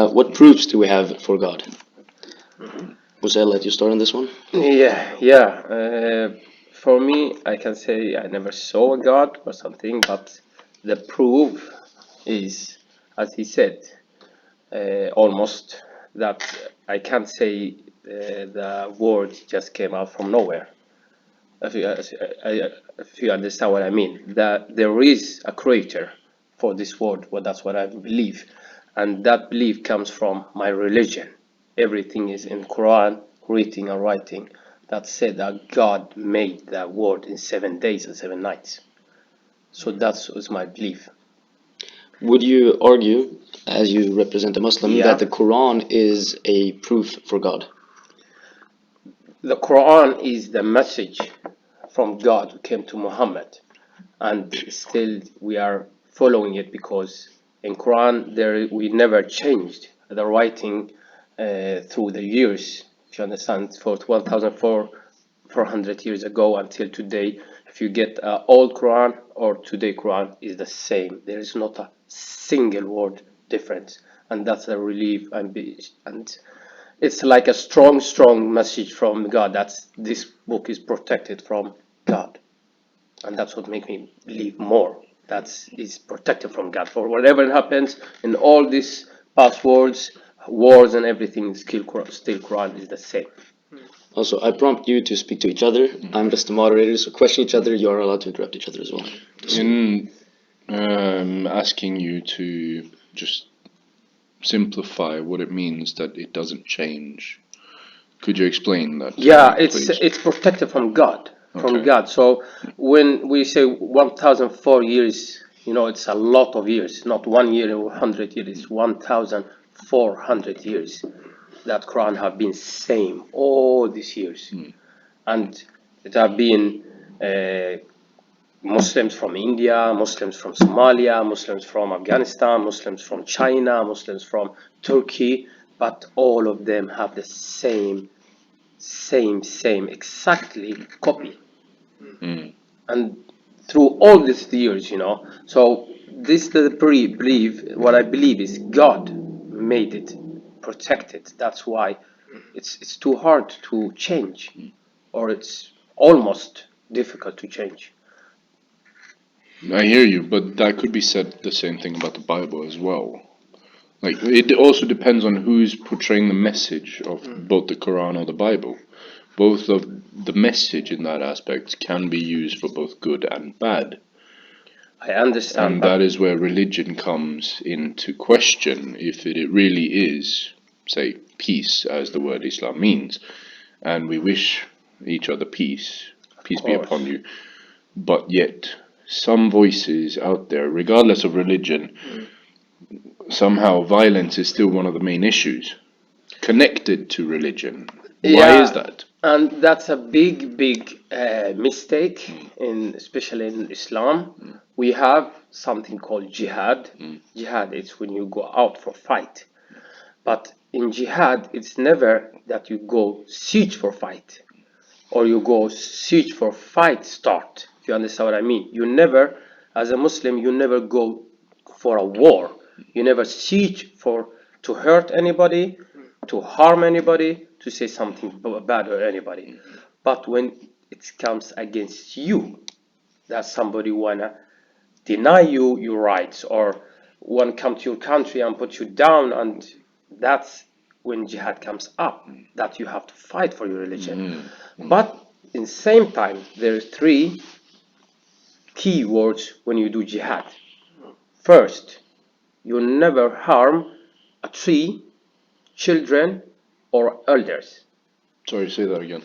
What proofs do we have for God? Mousa, I'll let you start on this one. For me, I can say I never saw a God or something, but the proof is, as he said, almost that I can't say the word just came out from nowhere. If you understand what I mean, that there is a creator for this world. Well, that's what I believe, and that belief comes from my religion. Everything is in Quran, reading and writing, that said that God made the world in 7 days and 7 nights. So that was my belief. Would you argue, as you represent a Muslim, that the Quran is a proof for God? The Quran is the message from God who came to Muhammad, and still we are following it, because in Quran we never changed the writing through the years. If you understand, for 1,400 years ago until today, if you get old Quran or today Quran, is the same. There is not a single word difference, and that's a relief. And it's like a strong message from God that this book is protected from God, and that's what makes me believe more that is protected from God. For whatever happens in all these passwords, wars, and everything, still Quran is the same. Also, I prompt you to speak to each other. I'm just the moderator, so question each other. You are allowed to interrupt each other as well. In asking you to just simplify what it means that it doesn't change, could you explain that? It's protected from God. So when we say 1,004 years, it's a lot of years, not 1 year or 100 years. It's 1,400 years that Quran have been same all these years, and it have been Muslims from India, Muslims from Somalia, Muslims from Afghanistan, Muslims from China, Muslims from Turkey, but all of them have the same exactly copy. And through all these years, so this the belief, what I believe is God made it protected. That's why it's too hard to change, or it's almost difficult to change. I hear you, but that could be said the same thing about the Bible as well. Like, it also depends on who's portraying the message of both the Quran or the Bible. Both of the message in that aspect can be used for both good and bad. I understand. And that is where religion comes into question, if it really is, say, peace, as the word Islam means. And we wish each other peace be upon you. But yet, some voices out there, regardless of religion, somehow violence is still one of the main issues connected to religion. Why is that? And that's a big mistake, especially in Islam. We have something called jihad. Jihad is when you go out for fight, but in jihad it's never that you go search for fight, or you go search for fight start. If you understand what I mean, you never, as a Muslim, you never go for a war. You never search to hurt anybody, to harm anybody, to say something bad or anybody. But when it comes against you, that somebody wanna deny you your rights, or want to come to your country and put you down, and that's when jihad comes up, that you have to fight for your religion. But in the same time, there are 3 key words when you do jihad. First, you never harm a tree, children, or elders. Sorry, say that again.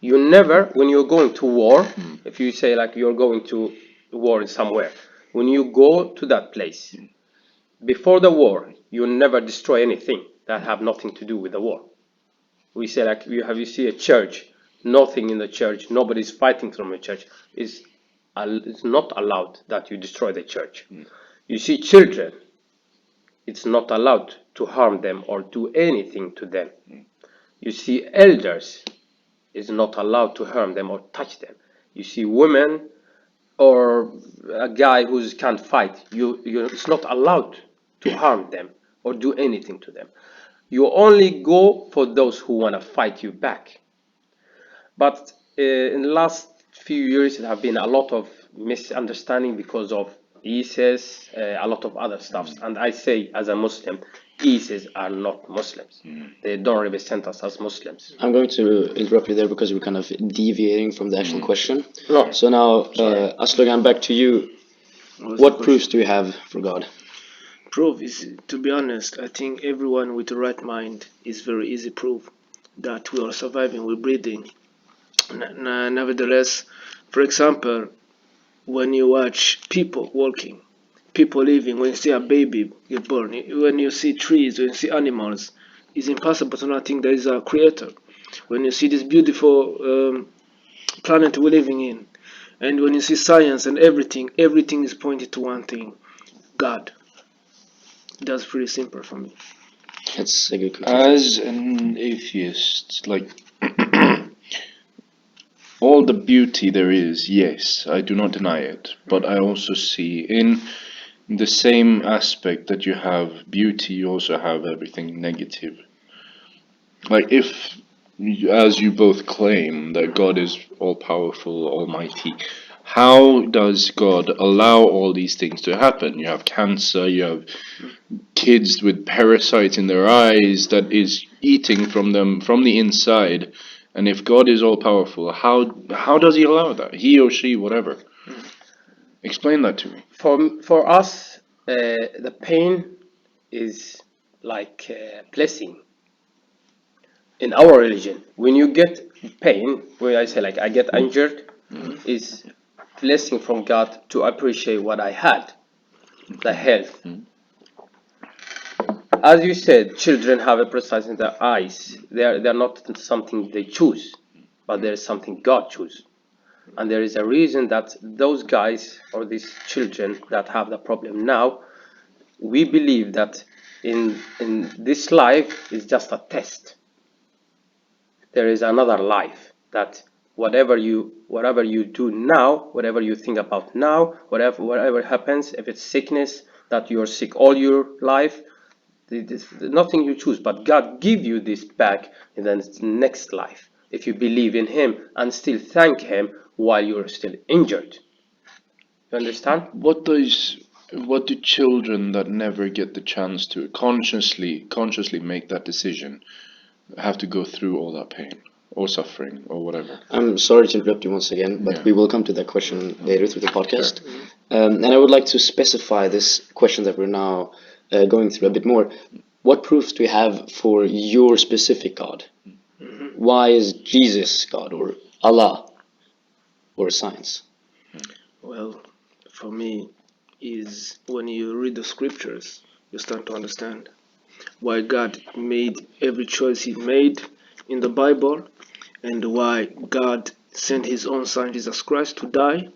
You never, when you're going to war, if you say like you're going to war somewhere, when you go to that place, before the war, you never destroy anything that have nothing to do with the war. We say like, you see a church, nothing in the church, nobody's fighting from the church, it's not allowed that you destroy the church. You see children, it's not allowed to harm them or do anything to them. You see elders, it's not allowed to harm them or touch them. You see women or a guy who can't fight, it's not allowed to harm them or do anything to them. You only go for those who want to fight you back. But in the last few years, there have been a lot of misunderstanding because of ISIS, a lot of other stuff. And I say, as a Muslim, ISIS are not Muslims. They don't represent us as Muslims. I'm going to interrupt you there because we're kind of deviating from the actual question. No. So now, Aslogan, back to you. What proofs do you have for God? Proof is, to be honest, I think everyone with the right mind is very easy proof that we are surviving, we're breathing. Nevertheless, for example, when you watch people walking, people living, when you see a baby get born, when you see trees, when you see animals, it's impossible to not think there is a creator. When you see this beautiful planet we're living in, and when you see science and everything is pointed to one thing: God. That's pretty simple for me. That's a good conclusion. As an atheist, like all the beauty there is, yes, I do not deny it, but I also see in the same aspect that you have beauty, you also have everything negative. Like if, as you both claim, that God is all-powerful, almighty, how does God allow all these things to happen? You have cancer, you have kids with parasites in their eyes that is eating from them from the inside. And if God is all-powerful, how does he allow that? He or she, whatever. Explain that to me. For us, the pain is like a blessing. In our religion, when you get pain, when I say like I get injured, is blessing from God to appreciate what I had, the health. As you said, children have a parasite in their eyes. They're not something they choose, but there is something God chooses. And there is a reason that those guys or these children that have the problem now, we believe that in this life is just a test. There is another life, that whatever you do now, whatever you think about now, whatever happens, if it's sickness, that you're sick all your life, nothing you choose, but God give you this back in the next life if you believe in him and still thank him while you're still injured. You understand? What do children that never get the chance to consciously make that decision have to go through all that pain or suffering or whatever? I'm sorry to interrupt you once again, but we will come to that question later through the podcast. And I would like to specify this question that we're now going through a bit more. What proofs do you have for your specific God? Why is Jesus God, or Allah, or science? Well, for me, is when you read the scriptures, you start to understand why God made every choice he made in the Bible, and why God sent his own son Jesus Christ to die.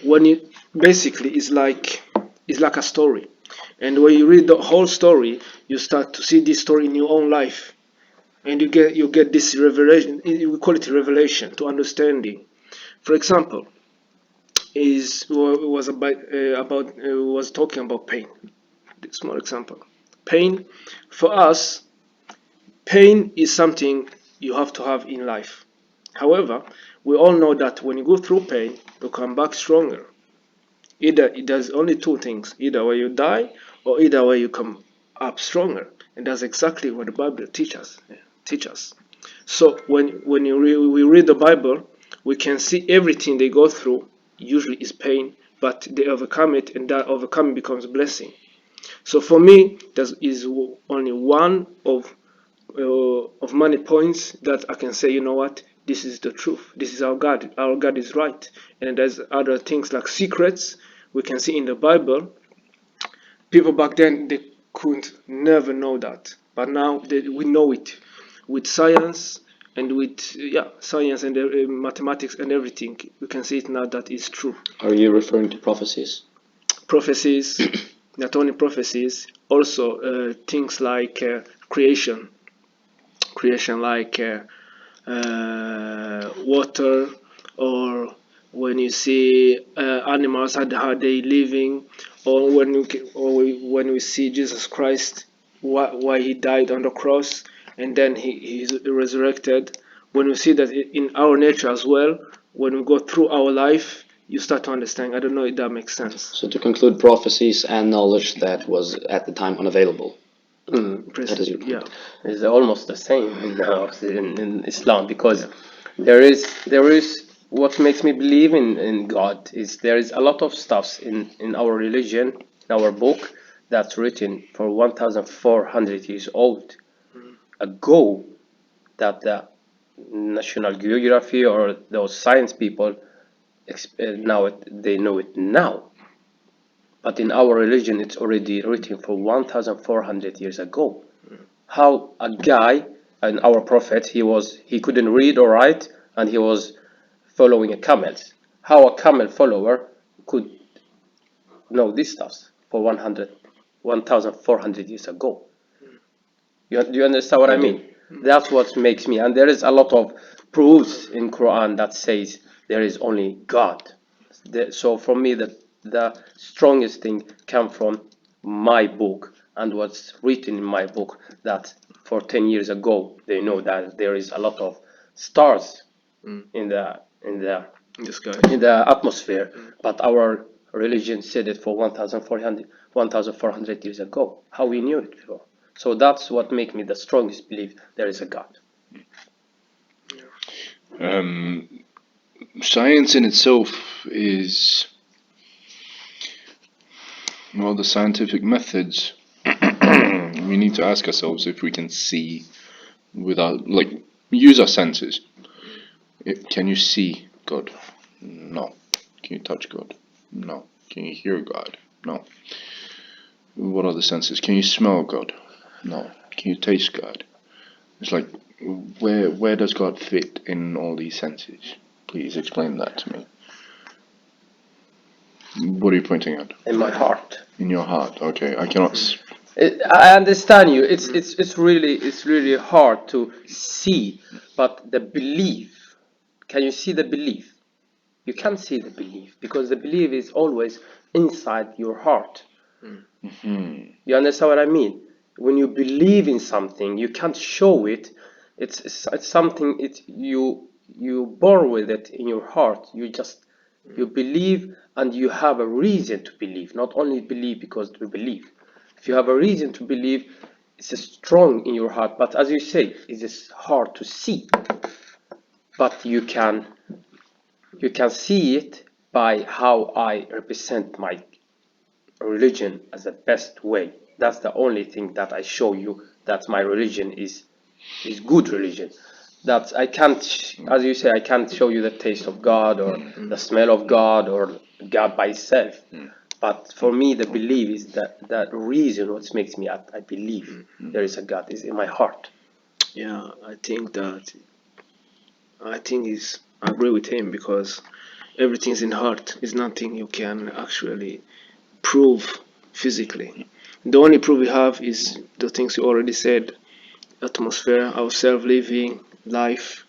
When you basically it's like a story, and when you read the whole story, you start to see this story in your own life, and you get this revelation. We call it revelation to understanding. For example, was talking about pain. Small example. Pain, for us, pain is something you have to have in life. However, we all know that when you go through pain, you come back stronger. Either it does only two things: either way you die, or either way you come up stronger. And that's exactly what the Bible teaches us. So when we read the Bible, we can see everything they go through usually is pain, but they overcome it, and that overcoming becomes a blessing. So for me, that is only one of many points that I can say, you know what, this is the truth. This is our God. Our God is right. And there's other things like secrets we can see in the Bible. People back then, they could never know that, but now we know it with science and with science and mathematics and everything. We can see it now that is true. Are you referring to prophecies? Prophecies, not only prophecies, also things like creation like water, or when you see animals how they living, or when we see Jesus Christ why he died on the cross, and then he's resurrected. When we see that in our nature as well, when we go through our life, you start to understand. I don't know if that makes sense. So to conclude, prophecies and knowledge that was at the time unavailable. That is your point. Yeah. It's almost the same in Islam, because there is what makes me believe in God is there is a lot of stuffs in our religion, in our book, that's written for 1,400 years old ago, that the National Geography or those science people they know it now. But in our religion, it's already written for 1,400 years ago. How a guy, and our prophet, he couldn't read or write, and he was following a camel. How a camel follower could know this stuff for 1,400 years ago? Do you understand what I mean? That's what makes me, and there is a lot of proofs in Quran that says there is only God. So for me, the strongest thing come from my book and what's written in my book, that for 10 years ago they know that there is a lot of stars in the The sky. in the atmosphere, but our religion said it for 1,400 years ago. How we knew it before? So that's what makes me the strongest belief there is a God. Science in itself is, well, the scientific methods. We need to ask ourselves if we can see without, like, use our senses. Can you see God? No. Can you touch God? No. Can you hear God? No. What are the senses? Can you smell God? No. Can you taste God? It's like, where does God fit in all these senses? Please explain that to me. What are you pointing at? In my heart. In your heart. Okay, I cannot. I understand you. It's really hard to see, but the belief. Can you see the belief? You can't see the belief because the belief is always inside your heart. You understand what I mean? When you believe in something, you can't show it. It's something. You born with it in your heart. You believe, and you have a reason to believe. Not only believe because you believe. If you have a reason to believe, it's strong in your heart. But as you say, it is hard to see. But you can see it by how I represent my religion as the best way. That's the only thing that I show you that my religion is good religion. That I can't, as you say, I can't show you the taste of God or the smell of God or God by itself. But for me, the belief is that reason what makes me I believe there is a God is in my heart. Yeah, I agree with him, because everything's in heart. It's nothing you can actually prove physically. The only proof we have is the things you already said: atmosphere, ourselves living life.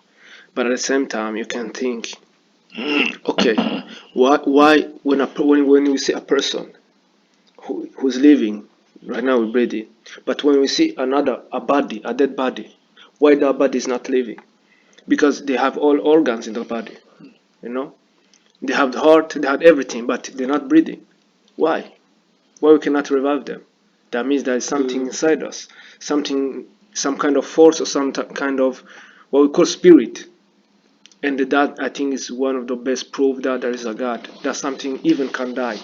But at the same time, you can think, okay, why when we see a person who's living right now, we're breathing, but when we see a dead body, why that body is not living? Because they have all organs in the body, you know. They have the heart, they have everything, but they're not breathing. Why? Why we cannot revive them? That means there is something inside us, some kind of force or some kind of what we call spirit. And that, I think, is one of the best proof that there is a God. That something even can die,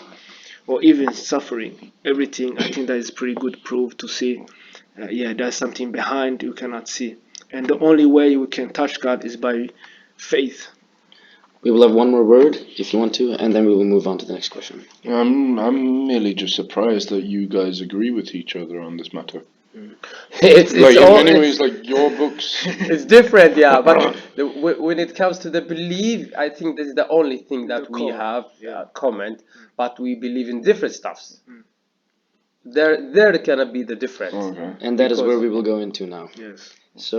or even suffering. Everything, I think that is pretty good proof to see. Yeah, there's something behind you cannot see. And the only way we can touch God is by faith. We will have one more word if you want to, and then we will move on to the next question. I'm merely just surprised that you guys agree with each other on this matter. It's Like, in all, many ways, like your books. it's different, yeah. But when it comes to the belief, I think this is the only thing that we have comment. But we believe in different stuffs. There cannot be the difference. Okay. And that is where Because- we will go into now. Yes. So